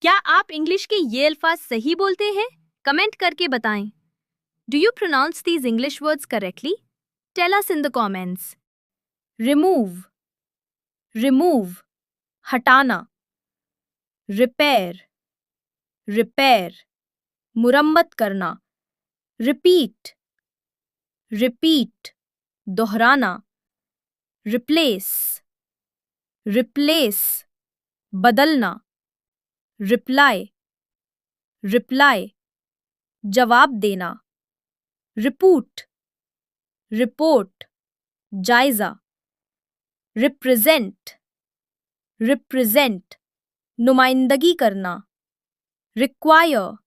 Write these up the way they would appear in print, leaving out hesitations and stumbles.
क्या आप इंग्लिश के ये अल्फाज सही बोलते हैं? कमेंट करके बताएं। Do you pronounce these English words correctly? Tell us in the comments. Remove, remove, हटाना. Repair, repair, मुरम्मत करना. Repeat, repeat, दोहराना. Replace, replace, बदलना. Reply, reply, जवाब देना. Report, report, जायजा. Represent, represent, नुमाइंदगी करना. Require,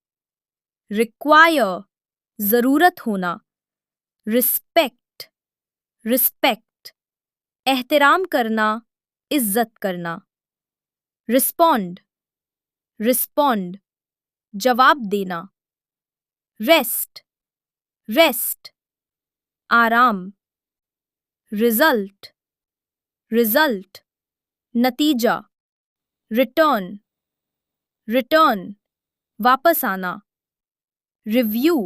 require, ज़रूरत होना. Respect, respect, एहतराम करना, इज्जत करना. Respond, respond, जवाब देना. Rest, rest, आराम. Result, result, नतीजा. Return, return, वापस आना. Review,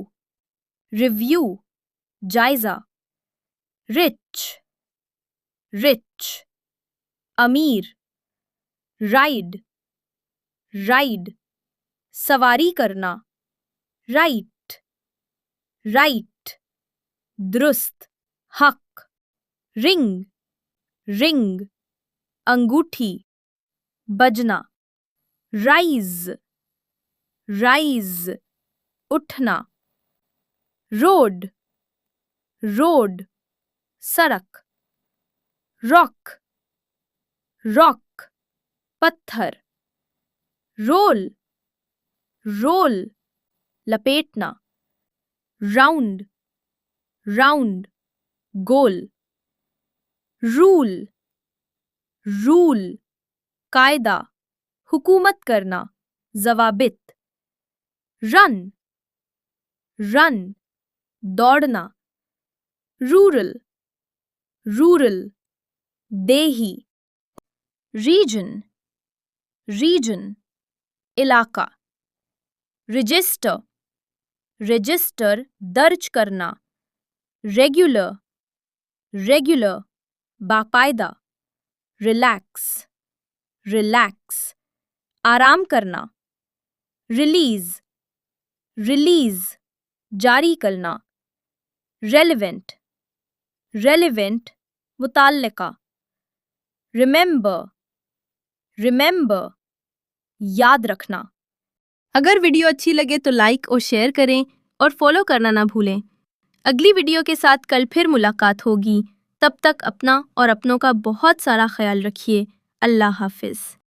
review, जायजा. Rich, rich, अमीर. Ride, ride, सवारी करना. Right, right, दुरुस्त, हक. Ring, ring, अंगूठी. बजना. Rise, rise, उठना. Road, road, सड़क. Rock, rock, पत्थर. Roll, roll, लपेटना. Round, round, गोल. Rule, rule, कायदा, हुकूमत करना. ज़वाबित. Run, run, दौड़ना. Rural, rural, देही. Region, region, इलाका. Register, register, दर्ज करना. Regular, regular, बाकायदा. Relax, relax, आराम करना. Release, release, जारी करना. Relevant, relevant, मुताल्लिका. Remember, remember, याद रखना. अगर वीडियो अच्छी लगे तो लाइक और शेयर करें और फॉलो करना ना भूलें। अगली वीडियो के साथ कल फिर मुलाकात होगी। तब तक अपना और अपनों का बहुत सारा ख्याल रखिए। अल्लाह हाफिज़।